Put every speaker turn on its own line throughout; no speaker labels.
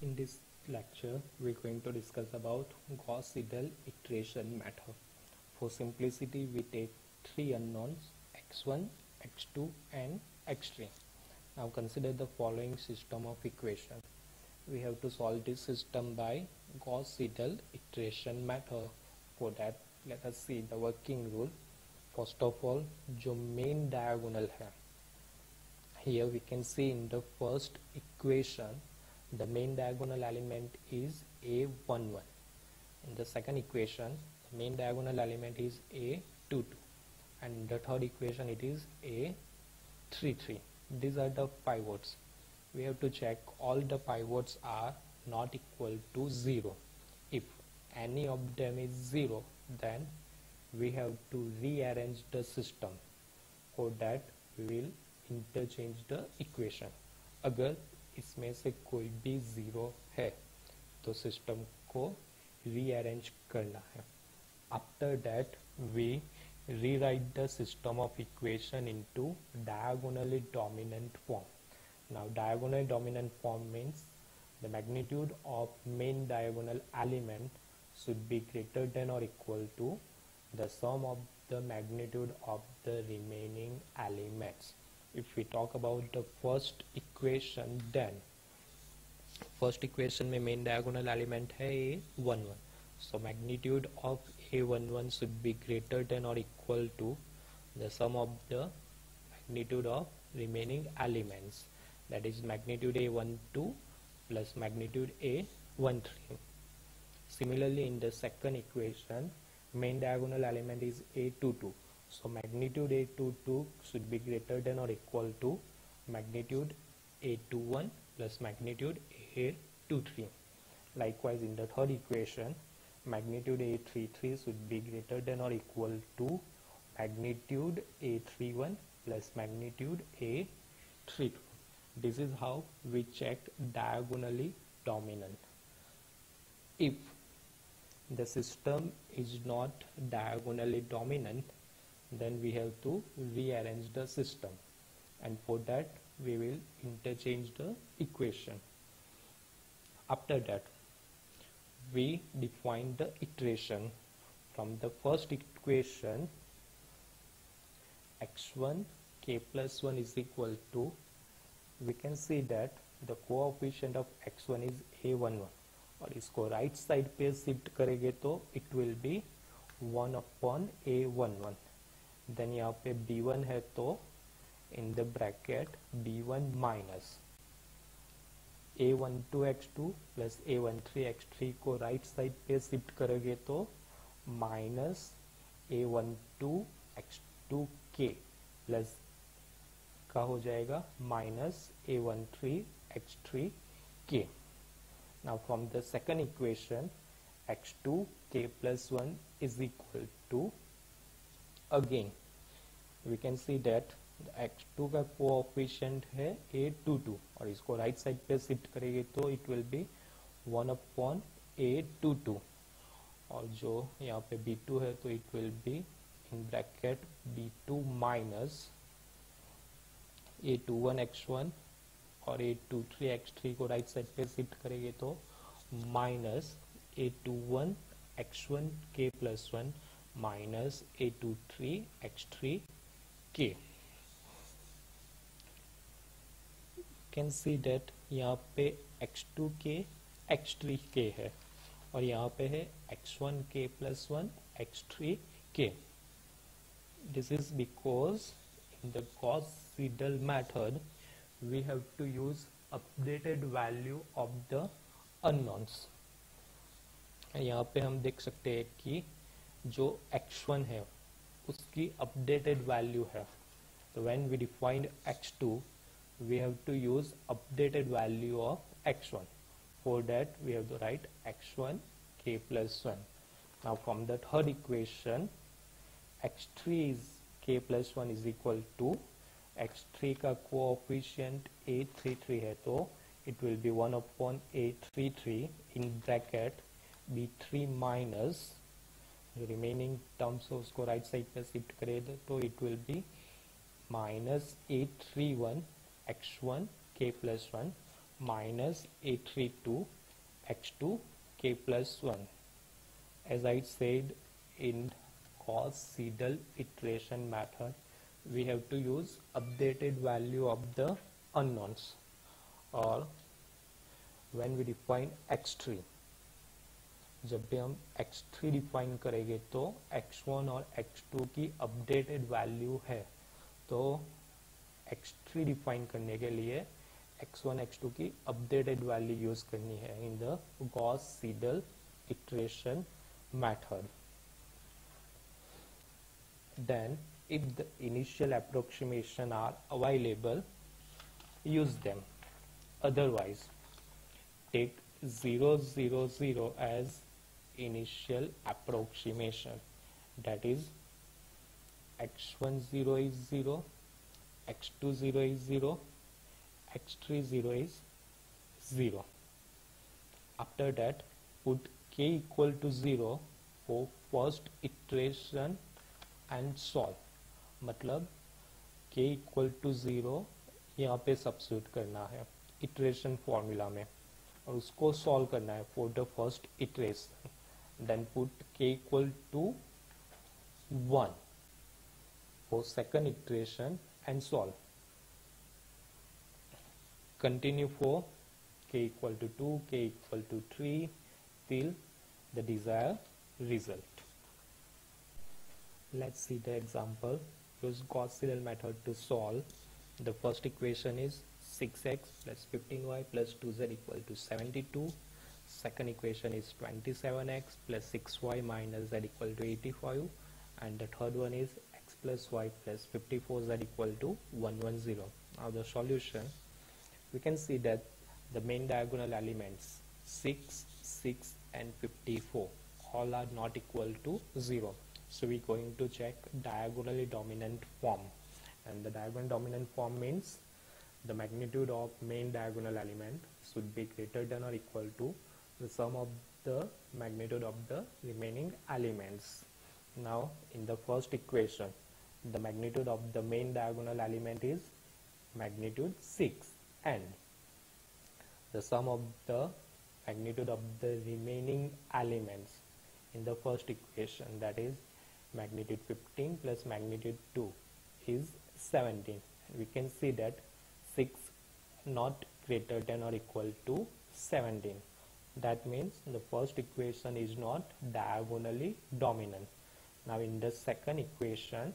In this lecture, we're going to discuss about Gauss-Seidel iteration method. For simplicity, we take three unknowns x1, x2 and x3. Now consider the following system of equation. We have to solve this system by Gauss-Seidel iteration method. For that, let us see the working rule. First of all, जो main diagonal है, here we can see in the first equation the main diagonal element is a11. In the second equation, the main diagonal element is a22, and in the third equation it is a33. These are the pivots. We have to check all the pivots are not equal to 0. If any of them is 0, then we have to rearrange the system. For that we will interchange the equation. अगर इसमें से कोई भी zero है तो system को rearrange करना है. After that we rewrite the system of equation into diagonally dominant form. Now diagonally dominant form means the magnitude of main diagonal element should be greater than or equal to the sum of the magnitude of the remaining elements. If we talk about the first equation, then first equation में main diagonal element है a11, so magnitude of a11 should be greater than or equal to the sum of the magnitude of remaining elements, that is magnitude a12 plus magnitude a13. Similarly, in the second equation, main diagonal element is a22, so magnitude a22 should be greater than or equal to magnitude a21 plus magnitude a23. Likewise, in the third equation, magnitude a33 should be greater than or equal to magnitude a31 plus magnitude a32. This is how we check diagonally dominant. If the system is not diagonally dominant, then we have to rearrange the system, and for that we will interchange the equation. After that, we define the iteration. From the first equation, x1 k plus 1 is equal to, we can see that the coefficient of x1 is a11, और इसको right side पे shift करेंगे तो it will be 1/a11. Then यहाँ पे b1 है तो in the bracket b1 minus a12 x2 plus a13 x3 को राइट साइड पे शिफ्ट करेंगे तो minus a12 x2 k plus का हो जाएगा minus a13 x3 k. Now from the second equation, x2 k plus 1 is equal to, again we can see that x2 का coefficient है a22, और इसको राइट साइड पे शिफ्ट करेंगे तो इट विल बी 1/a22, और जो यहाँ पे b2 है तो it will be in bracket b2 minus a21 x1, और a23 x3 को राइट साइड पे शिफ्ट करेंगे तो minus a21 x1 k plus 1 minus a23 x3 k. Can see that यहाँ पे x2 k x3 k है, और यहाँ पे है x1 k plus 1 x3 k. This is because in the Gauss-Seidel method we have to use updated value of the unknowns. यहाँ पे हम देख सकते हैं कि जो x1 है उसकी updated value है, so when we defined x2 we have to use updated value of x1. For that we have to write x1 k plus 1. Now from the third equation, x3 is k plus 1 is equal to, x3 का coefficient a33 है तो it will be 1/a33 in bracket b3 minus remaining terms है उसको right side पे shift करें तो it will be minus a31 x1 k plus 1 minus a32 x2 k plus 1. As I said, in Gauss-Seidel iteration method, we have to use updated value of the unknowns, or when we define x3, जब भी हम x3 define करेंगे तो x1 और x2 की updated value है, तो x3 define करने के लिए x1 x2 की अपडेटेड वैल्यू यूज करनी है in the Gauss-Seidel iteration method. Then if the initial approximation are available, use them. Otherwise, take 0 0 0 as initial approximation, that is x1 0 is 0, x2 0 is 0, x3 0 is 0. After that, put k equal to 0 for first iteration and solve. मतलब k equal to 0 यहाँ पे substitute करना है iteration formula में और उसको solve करना है for the first iteration. Then put k equal to 1 for second iteration and solve. Continue for k equal to 2, k equal to 3 till the desired result. Let's see the example. Use Gauss-Seidel method to solve. The first equation is 6x plus 15y plus 2z equal to 72. Second equation is 27x plus 6y minus z equal to 85. And the third one is x plus y plus 54z equal to 110. Now the solution, we can see that the main diagonal elements 6, 6 and 54 all are not equal to 0. So we're going to check diagonally dominant form, and the diagonal dominant form means the magnitude of main diagonal element should be greater than or equal to the sum of the magnitude of the remaining elements. Now in the first equation, the magnitude of the main diagonal element is magnitude 6, and the sum of the magnitude of the remaining elements in the first equation, that is magnitude 15 plus magnitude 2 is 17. And we can see that 6 not greater than or equal to 17. That means the first equation is not diagonally dominant. Now in the second equation,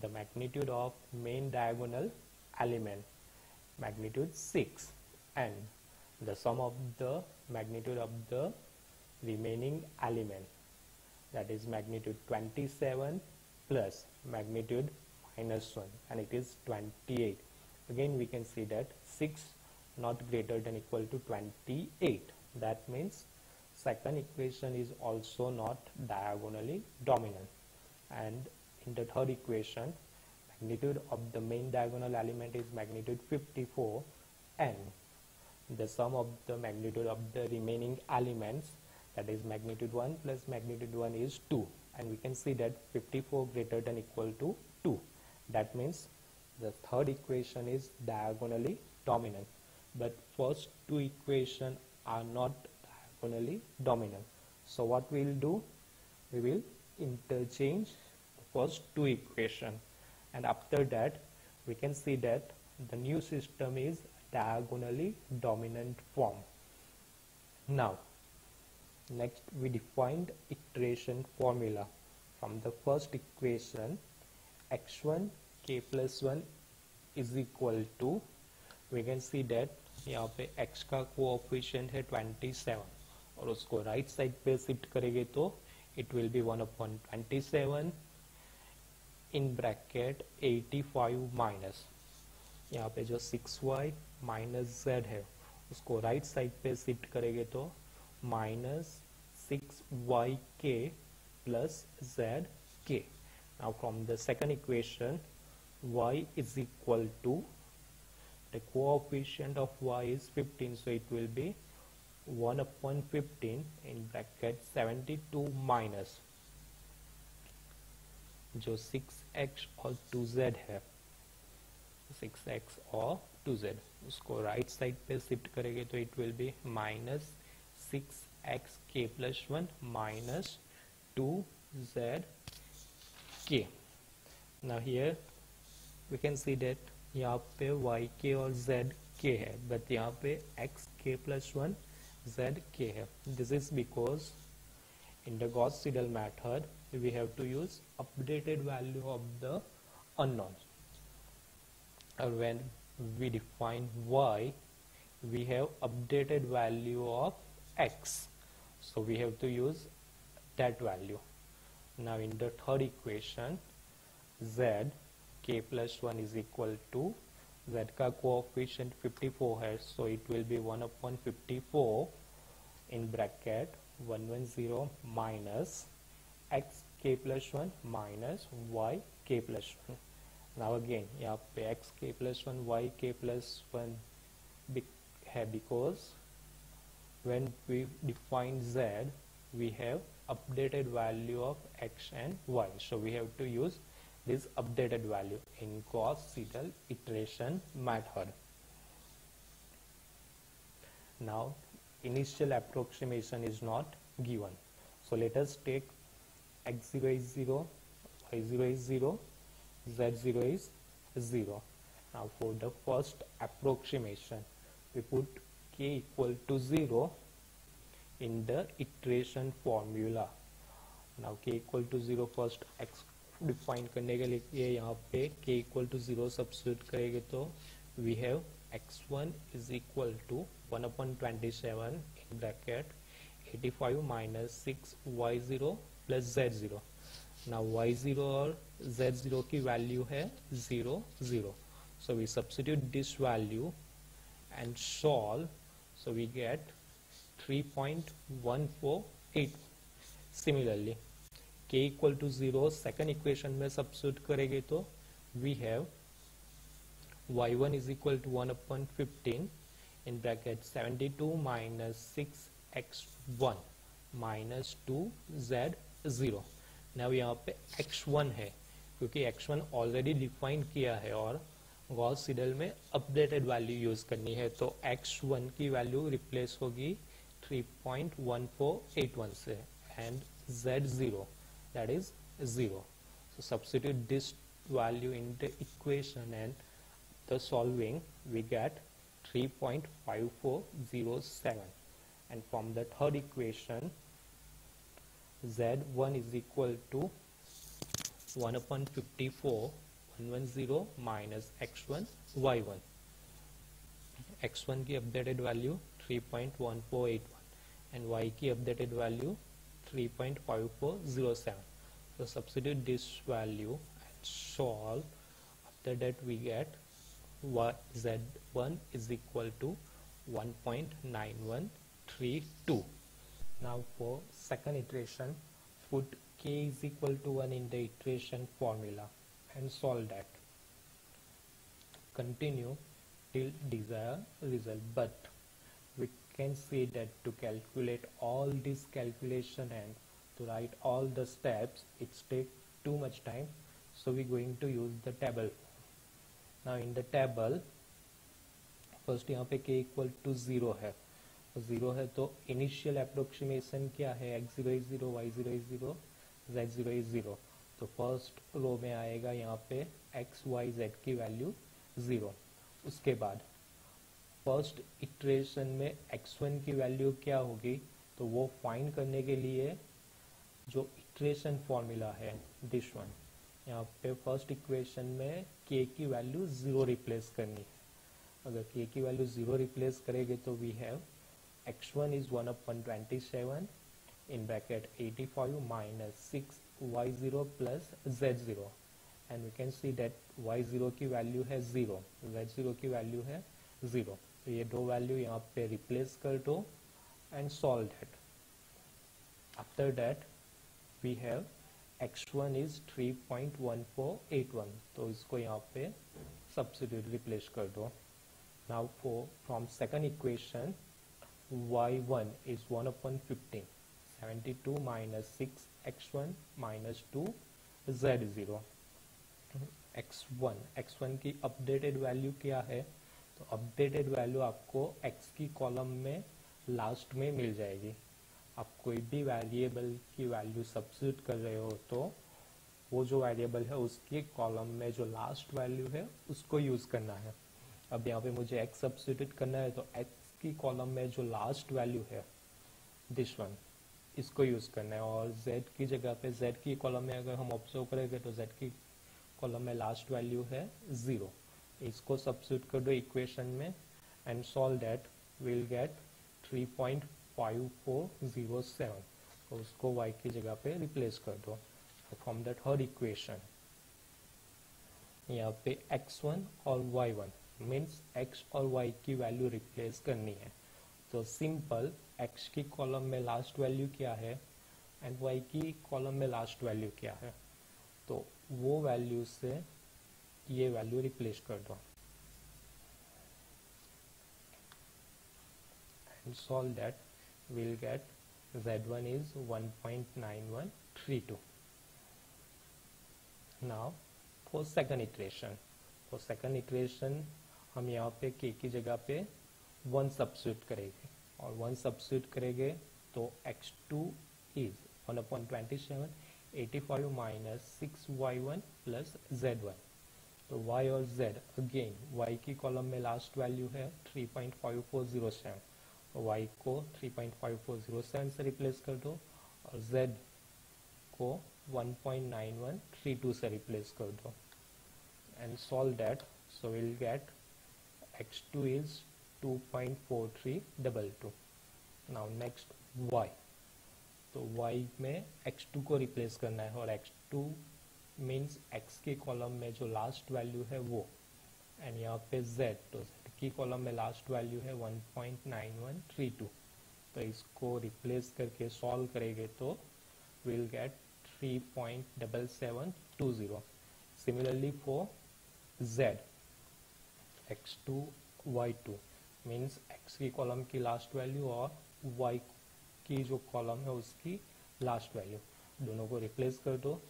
the magnitude of main diagonal element magnitude 6 and the sum of the magnitude of the remaining element, that is magnitude 27 plus magnitude minus 1, and it is 28. Again we can see that 6 not greater than equal to 28. That means second equation is also not diagonally dominant. And in the third equation, magnitude of the main diagonal element is magnitude 54, and the sum of the magnitude of the remaining elements, that is magnitude 1 plus magnitude 1 is 2, and we can see that 54 greater than equal to 2. That means the third equation is diagonally dominant, but first two equations are not diagonally dominant. So what we will do, we will interchange the first two equations, and after that we can see that the new system is diagonally dominant form. Now next we defined iteration formula. From the first equation, x1 k plus 1 is equal to, we can see that यहाँ पे x का coefficient है 27 और उसको right side पे shift करेंगे तो it will be 1/27 in bracket 85 minus यहाँ पे जो 6y माइनस z है उसको राइट साइड पे शिफ्ट करेंगे तो minus 6yk plus zk. Now from the second equation, y is equal to, the coefficient of y is 15, so it will be 1/15 in bracket 72 minus जो 6x और 2z है, 6x और 2z, उसको right side पे shift करेंगे तो it will be minus 6x k plus 1 minus 2z k. Now here we can see that यहाँ पे yk और zk है, but यहाँ पे xk plus 1 zk है. This is because in the Gauss-Seidel method we have to use updated value of the unknowns. And when we define y, we have updated value of x, so we have to use that value. Now in the third equation, z k plus 1 is equal to, z का coefficient 54 है, so it will be 1 upon 54 in bracket 110 minus x k plus 1 minus y k plus 1. Now again यहाँ पे x k plus 1 y k plus 1 है because when we define z we have updated value of x and y, so we have to use this updated value in Gauss-Seidel iteration method. Now initial approximation is not given, so let us take x0 is 0, y0 is 0, z0 is 0. Now for the first approximation we put k equal to 0 in the iteration formula. Now k equal to 0 first x define करने के लिए यहाँ पे k equal to 0 substitute करेंगे तो we have x1 is equal to 1 upon 27 in bracket 85 minus 6 y0 plus z0. Now y0 और z0 की value है 0 0, so we substitute this value and solve, so we get 3.148. Similarly k equal to 0 second equation में substitute करेंगे तो we have y1 is equal to 1 upon 15 in bracket 72 minus 6x1 minus 2z0. Now यहाँ पे x1 है क्योंकि x1 already define किया है और गॉस-सीडेल में अपडेटेड वैल्यू यूज करनी है, तो x1 की वैल्यू रिप्लेस होगी 3.1481 से and z0 that is 0. So substitute this value in the equation and the solving we get 3.5407, and from the third equation z1 is equal to 1 upon 54 110 minus x1 y1. x1 की updated value 3.1481 and y की updated value 3.5407. So substitute this value and solve. After that we get z1 is equal to 1.9132. Now for second iteration, put k is equal to 1 in the iteration formula and solve that. Continue till desired result, but we can see that to calculate all this calculation and to write all the steps it takes too much time, so we're going to use the table. Now in the table first यहाँ पे k equal to 0 है, तो 0 है तो initial approximation क्या है, x0 is 0, y0 is 0, z0 is 0. तो first row में आएगा यहाँ पे x y z की वैल्यू 0. उसके बाद फर्स्ट इटरेशन में x1 की वैल्यू क्या होगी, तो वो फाइंड करने के लिए जो इटरेशन फॉर्मूला है दिस वन, यहाँ पे फर्स्ट इक्वेशन में k की वैल्यू 0 रिप्लेस करनी है. अगर k की वैल्यू 0 रिप्लेस करेंगे तो we have x1 is 1 upon 27 in bracket 85 minus 6 y0 plus z0, and we can see that y0 की वैल्यू है 0, z0 की वैल्यू है 0. तो ये दो वैल्यू यहाँ पे रिप्लेस कर दो and solve that. After that we have x1 is 3.1481, तो इसको यहाँ पे substitute रिप्लेस कर दो. Now from second equation y1 is 1 upon 15, 72 minus 6 x1 minus 2 z0. x1 की अपडेटेड वैल्यू क्या है, तो अपडेटेड वैल्यू आपको x की कॉलम में लास्ट में मिल जाएगी। आप कोई भी वेरिएबल की वैल्यू सब्स्टिट्यूट कर रहे हो तो वो जो वेरिएबल है उसके कॉलम में जो लास्ट वैल्यू है उसको यूज करना है। अब यहाँ पे मुझे x सब्स्टिट्यूट करना है तो x की कॉलम में जो लास्ट वैल्यू है दिस वन, इसको यूज करना है। और z की जगह पे z की कॉलम में अगर हम ऑब्जर्व करेंगे तो z की कॉलम में लास्ट वैल्यू है 0। इसको सब्स्टिट्यूट कर दो इक्वेशन में and solve that, will get 3.5407। तो उसको y की जगह पे रिप्लेस कर दो फ्रॉम दैट हर इक्वेशन। यहाँ पे x1 और y1 मीन्स x और y की वैल्यू रिप्लेस करनी है। तो सिंपल x की कॉलम में लास्ट वैल्यू क्या है एंड y की कॉलम में लास्ट वैल्यू क्या है, तो वो वैल्यू से ये वैल्यू रिप्लेस कर दो and solve that, will get z1 is 1.9132। Now for second iteration हम यहाँ पे k की जगह पे 1 सब्स्टिट्यूट करेंगे और 1 सब्स्टिट्यूट करेंगे तो x2 is 1/27 85 minus 6y1 plus z1। तो y और z अगेन y की कॉलम में लास्ट वैल्यू है 3.5407, तो y को 3.5407 से रिप्लेस कर दो और z को 1.9132 से रिप्लेस कर दो and solve that, so will get x2 is 2.4322। Now next y, तो y में x2 को रिप्लेस करना है और x2 मीन्स x की कॉलम में जो लास्ट वैल्यू है वो, एंड यहाँ पे z, तो z की कॉलम में लास्ट वैल्यू है 1.9132। तो इसको रिप्लेस करके सॉल्व करेंगे तो will get 3.7720। Similarly for z, x2 y2 means x की कॉलम की लास्ट वैल्यू और y की जो कॉलम है उसकी लास्ट वैल्यू, दोनों को रिप्लेस कर दो,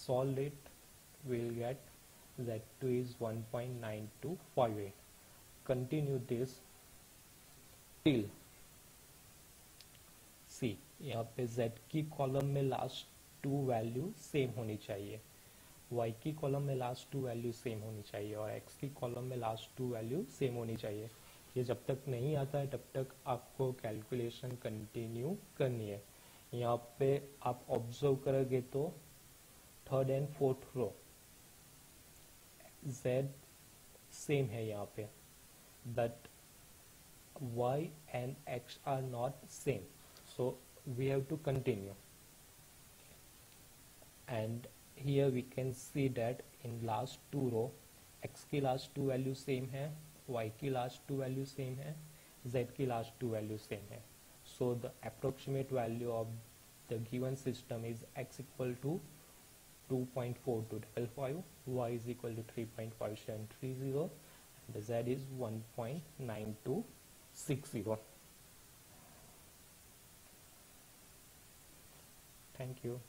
solve it, will get z2 is 1.9258। continue this till c, यहाँ पे z की कॉलम में लास्ट 2 वैल्यू सेम होनी चाहिए, y की कॉलम में लास्ट 2 वैल्यू सेम होनी चाहिए और x की कॉलम में लास्ट 2 वैल्यू सेम होनी चाहिए। ये जब तक नहीं आता है तब तक आपको कैलकुलेशन कंटिन्यू करनी है। यहाँ पे आप ऑब्जर्व करोगे तो third and fourth row z same है यहाँ पे, but y and x are not same, so we have to continue and here we can see that in last 2 row x की लास्ट 2 वैल्यू सेम है, y की last 2 value same है, z की last 2 value same है। so the approximate value of the given system is x equal to 2.4255, y is equal to 3.5730, and the z is 1.9260. Thank you.